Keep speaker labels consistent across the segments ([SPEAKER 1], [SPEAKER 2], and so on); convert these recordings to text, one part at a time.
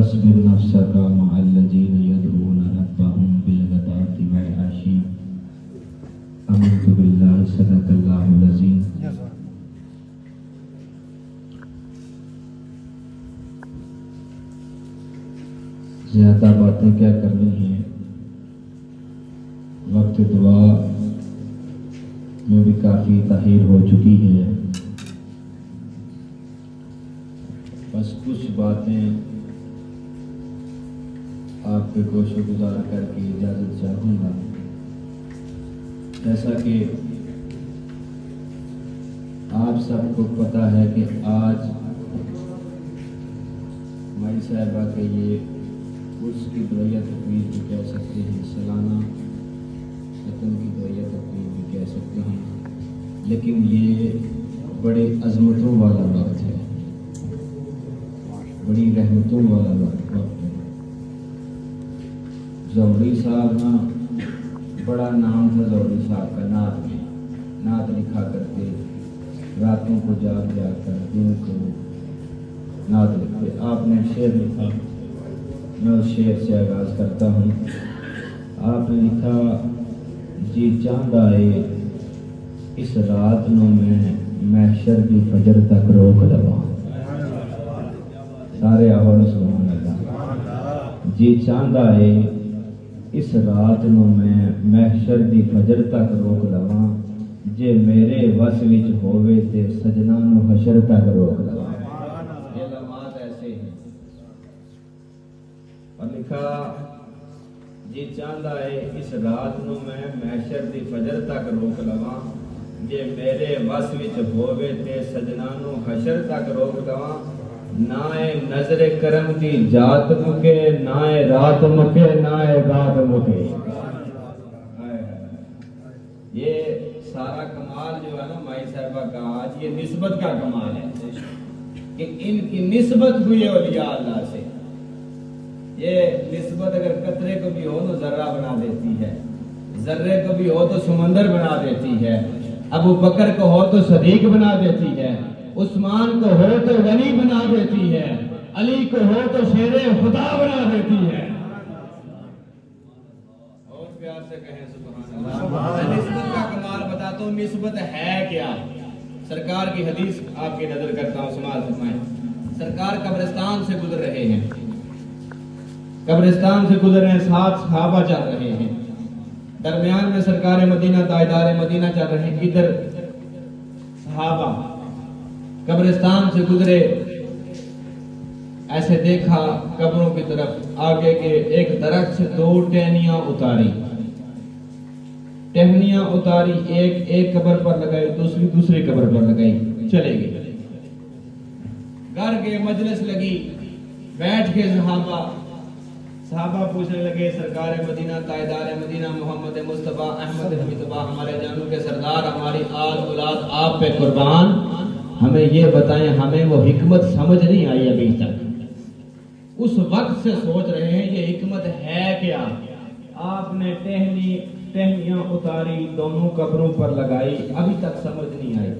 [SPEAKER 1] واصبر نفسك مع الذين يدعون ربهم بالغداة والعشي آمنت بالله صدق الله العظيم. زیادہ باتیں کیا کرنی ہیں، وقت دعا میں بھی کافی تاخیر ہو چکی ہے. بس کچھ باتیں آپ کے گوش و گزار کر کے اجازت چاہوں گا. جیسا کہ آپ سب کو پتہ ہے کہ آج مائی صاحبہ کے یہ اس کی دعائیہ تقریر بھی کہہ سکتے ہیں، سالانہ ختم کی دعائیہ تقریر بھی کہہ سکتے ہیں، لیکن یہ بڑے عظمتوں والا وقت ہے، بڑی رحمتوں والا وقت ہے. زوری صاحب نا بڑا نام تھا زوری صاحب کا، نعت لکھا کرتے، راتوں کو جاگ جاگ کر دن کو نعت لکھتے. آپ نے شعر لکھا، میں اس شعر سے آغاز کرتا ہوں. آپ نے لکھا: جی چاہتا ہے اس رات نو میں محشر کی فجر تک روک لواں. سارے آہور سبحان اللہ. جی چاہتا ہے اس رات نو میں محشر کی فجر تک روک لواں، جے میرے وس وچ ہووے تے سجنا نو حشر تک روک لواں. یہ لمحات ایسے ہیں. اور لکھا: جی چاہتا ہے اس رات نو میں محشر دی فجر تک روک لواں، جے میرے وس وچ ہووے تے سجنا نو حشر تک روک لواں. نہ نظر کرم دی جات مکے، نہ رات مکے، نہ رات مکے. یہ سارا کمال جو ہے نا مائی صاحبہ کا آج یہ نسبت کا کمال ہے کہ ان کی نسبت ہوئی اولیاء اللہ سے. یہ نسبت اگر قطرے کو بھی ہو تو ذرہ بنا دیتی ہے، ذرے کو بھی ہو تو سمندر بنا دیتی ہے، ابو بکر کو ہو تو صدیق بنا دیتی ہے، عثمان کو ہو تو غنی بنا دیتی ہے، علی کو ہو تو شیر خدا بنا دیتی ہے. اور پیار سے کہیں سبحان اللہ. نسبت کا کمال بتاتا ہوں. نسبت ہے کیا؟ سرکار کی حدیث آپ کی نظر کرتا ہوں، سماعت فرمائیں. سرکار قبرستان سے گزر رہے ہیں، قبرستان سے گزر رہے ہیں، 7 صحابہ چل رہے ہیں، درمیان میں سرکار مدینہ تاجدار مدینہ چل رہے ہیں. ادھر صحابہ قبرستان سے گزرے، ایسے دیکھا قبروں کی طرف، آگے کے ایک درخت سے 2 ٹہنیاں اتاری، ٹہنیاں اتاری، ایک قبر پر لگائی، دوسری قبر پر لگائی، چلے گئے. گھر کے مجلس لگی، بیٹھ کے صحابہ پوچھنے لگے: سرکار مدینہ تاجدار مدینہ محمد مصطفیٰ احمد حمیدبہ ہمارے جانوں کے سردار، ہماری آل اولاد آپ پہ قربان، ہمیں یہ بتائیں، ہمیں وہ حکمت سمجھ نہیں آئی ابھی تک. اس وقت سے سوچ رہے ہیں یہ حکمت ہے کیا؟ آپ نے ٹہنیاں اتاری، دونوں قبروں پر لگائی، ابھی تک سمجھ نہیں آئی.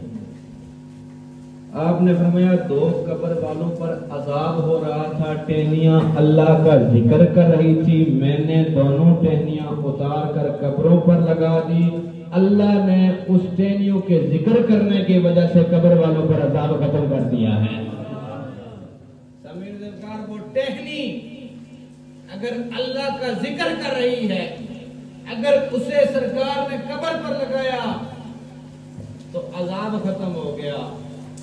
[SPEAKER 1] آپ نے فرمایا 2 قبر والوں پر عذاب ہو رہا تھا، ٹہنیاں اللہ کا ذکر کر رہی تھی، میں نے دونوں ٹہنیاں اتار کر قبروں پر لگا دی. اللہ نے اس ٹہنیوں کے ذکر کرنے کی وجہ سے قبر والوں پر عذاب ختم کر دیا ہے. سمیر ذکر وہ ٹہنی اگر اللہ کا ذکر کر رہی ہے، اگر اسے سرکار نے قبر پر لگایا تو عذاب ختم ہو گیا.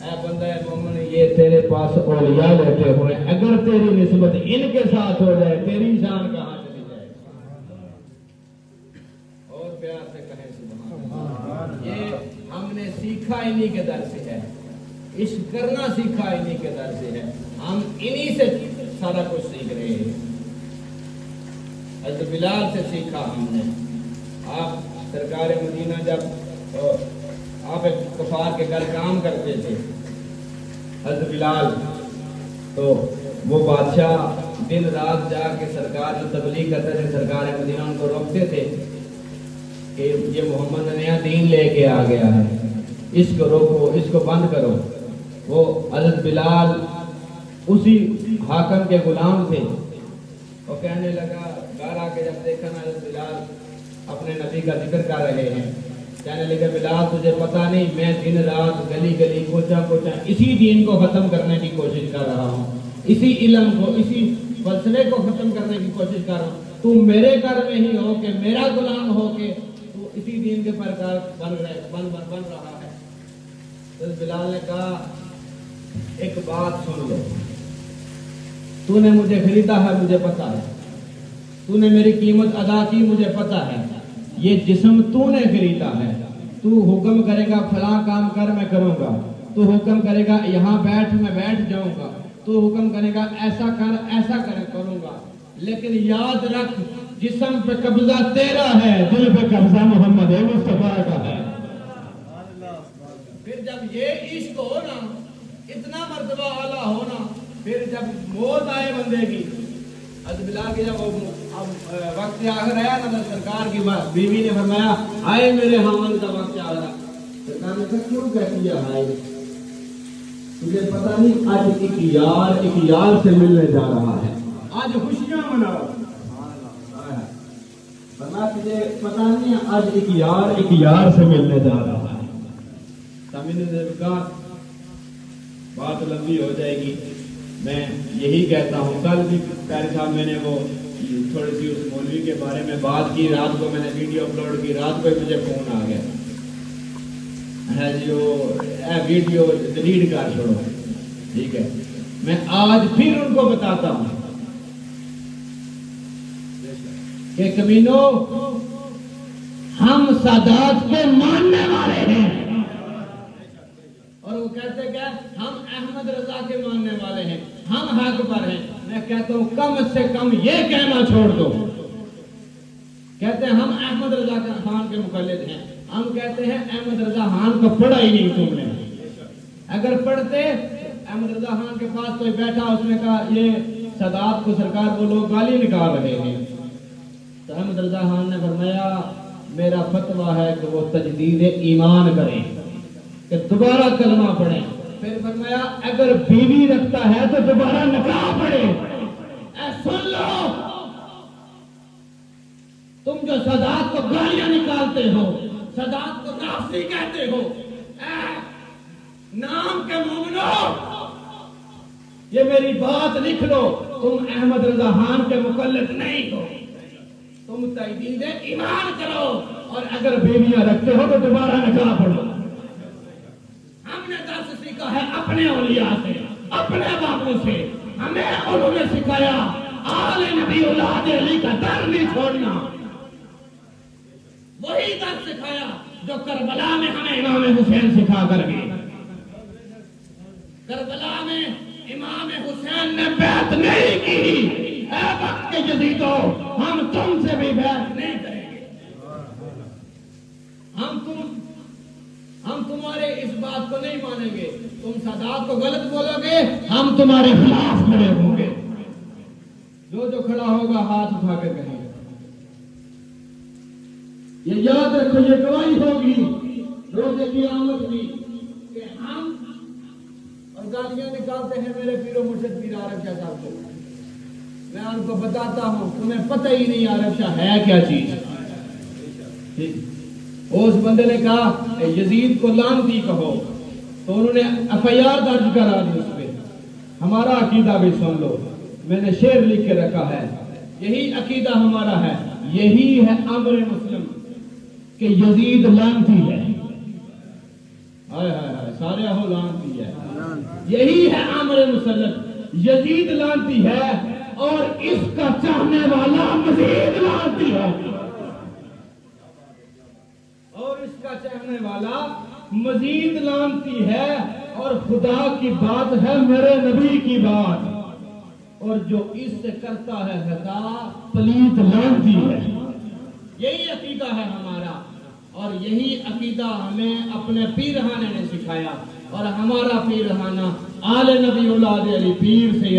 [SPEAKER 1] اے بندہ مومن، یہ تیرے پاس اولیاء بیٹھے ہوئے، اگر تیری نسبت ان کے ساتھ ہو جائے تیری شان کہاں چلی جائے؟ اور پیار سے کہیں سبحان اللہ. یہ ہم نے سیکھا انہی کے در سے ہے، عشق کرنا سیکھا انہی کے در سے ہے، ہم انہی سے سارا کچھ سیکھ رہے ہیں. حضرت بلال سے سیکھا ہم نے. آپ سرکار مدینہ جب آپ ایک کفار کے گھر کام کرتے تھے، حضرت بلال، تو وہ بادشاہ دن رات جا کے سرکار جو تبلیغ کرتے تھے، سرکار مدینہ ان کو روکتے تھے کہ یہ محمد نیا دین لے کے آ گیا ہے، اس کو روکو، اس کو بند کرو. وہ حضرت بلال اسی حاکم کے غلام تھے، وہ کہنے لگا، گھر آ کے جب دیکھا نا بلال اپنے نبی کا ذکر کر رہے ہیں، کہنے لگا بلال تجھے پتا نہیں میں دن رات گلی گلی کوچا کوچا اسی دین کو ختم کرنے کی کوشش کر رہا ہوں، اسی علم کو، اسی فلسفے کو ختم کرنے کی کوشش کر رہا ہوں، تو میرے گھر میں ہی ہو کے میرا غلام ہو کے تو اسی دین کے پرکار بن رہا ہے۔ تو بلال نے کہا ایک بات سن لو، تو نے مجھے خریدا ہے مجھے پتا ہے، تو نے میری قیمت ادا کی مجھے پتا ہے، یہ جسم تو نے خریدا ہے، تو حکم کرے گا فلاں کام کر میں کروں گا، تو حکم کرے گا یہاں بیٹھ میں بیٹھ جاؤں گا، تو حکم کرے گا ایسا کر کروں گا، لیکن یاد رکھ جسم پہ قبضہ تیرا ہے، دل پہ قبضہ محمد مصطفیٰ کا ہے۔ پھر جب یہ عشق ہونا، اتنا مرتبہ اعلیٰ ہونا، پھر جب موت آئے بندے کی، بلال کے جب وقت آخر آیا نا، سرکار کی بیوی نے فرمایا آئے میرے حامل کا وقت آ رہا، سرکار نے کہا کیوں کہتی ہے آئے، تجھے پتا نہیں آج ایک یار سے ملنے جا رہا ہے، آج خوشیاں مناؤ، فرمایا تجھے پتا نہیں آج ایک یار سے ملنے جا رہا ہے۔ سامنے نے کہا بات لمبی ہو جائے گی، میں یہی کہتا ہوں، کل بھی قاری صاحب میں نے وہ تھوڑی سی اس مولوی کے بارے میں بات کی، رات کو میں نے ویڈیو اپلوڈ کی، رات کو مجھے فون آ گیا ہے جی وہ ویڈیو ڈیلیٹ کر چھوڑو، ٹھیک ہے، میں آج پھر ان کو بتاتا ہوں کہ کمینو ہم سادات کے ماننے والے ہیں، اور وہ کہتے کہ ہم احمد رضا کے ماننے والے ہیں، ہم حق پر ہیں۔ میں کہتا ہوں کم سے کم یہ کہنا چھوڑ دو، کہتے ہیں ہم احمد رضا خان کے مقلد ہیں، ہم کہتے ہیں احمد رضا خان کو پڑھا ہی نہیں تم نے، اگر پڑھتے احمد رضا خان کے پاس کوئی بیٹھا، اس نے کہا یہ سادات کو سرکار وہ لوگ گالی نکال رہے ہیں، تو احمد رضا خان نے فرمایا میرا فتویٰ ہے کہ وہ تجدید ایمان کریں، کہ دوبارہ کلمہ پڑھیں، پھر فرمایا اگر بیوی رکھتا ہے تو دوبارہ نکاح پڑھے۔ اے سن لو، تم جو سادات کو گالیاں نکالتے ہو، سادات کو نافسی کہتے ہو، اے نام کے مومنو یہ میری بات لکھ لو، تم احمد رضا خان کے مقلد نہیں ہو، تم تجدید ایمان کرو، اور اگر بیویاں رکھتے ہو تو دوبارہ نکاح پڑھو۔ ہم نے درس سیکھا ہے اپنے اولیاء سے، اپنے باپوں سے، ہمیں انہوں نے سکھایا آل نبی اولاد علی کا در نہیں چھوڑنا، وہی درس سکھایا جو کربلا میں ہمیں امام حسین سکھا کر گئے۔ کربلا میں امام حسین نے بیعت نہیں کی، اے وقت کے یزیدو ہم تم سے بھی بیعت نہیں کریں گے، ہم تمہارے اس بات کو نہیں مانیں گے، تم سادات کو غلط بولو گے ہم تمہارے خلاف کھڑے ہوں گے، جو کھڑا ہوگا ہاتھ اٹھا کے کہیں گے، یہ یاد رکھو، یہ گواہی ہوگی روز قیامت بھی کہ ہم، اور گالیاں نکالتے ہیں میرے پیر و مرشد پیر عارف شاہ صاحب کو، میں ان کو بتاتا ہوں تمہیں پتہ ہی نہیں عارف شاہ ہے کیا چیز، ٹھیک، اس بندے نے کہا یزید کو لعنتی کہو، تو انہوں نے FIR درج کرا دی اس پہ۔ ہمارا عقیدہ بھی سن لو، میں نے شعر لکھ کے رکھا ہے، یہی عقیدہ ہمارا ہے، یہی ہے امر مسلم کہ یزید لعنتی ہے، ہائے ہائے ہائے سارے ہو لعنتی ہے، یہی ہے امر مسلم، یزید لعنتی ہے اور اس کا چاہنے والا مزید لعنتی ہے، اور اس کا چاہنے والا مزید لعنتی ہے، اور خدا کی بات ہے میرے نبی کی بات، اور جو اس سے کرتا ہے خطا پلیت لعنتی ہے۔ یہی عقیدہ ہے ہمارا، اور یہی عقیدہ ہمیں اپنے پیرہانے نے سکھایا، اور ہمارا پیرہانہ آل نبی اولاد علی پیر سے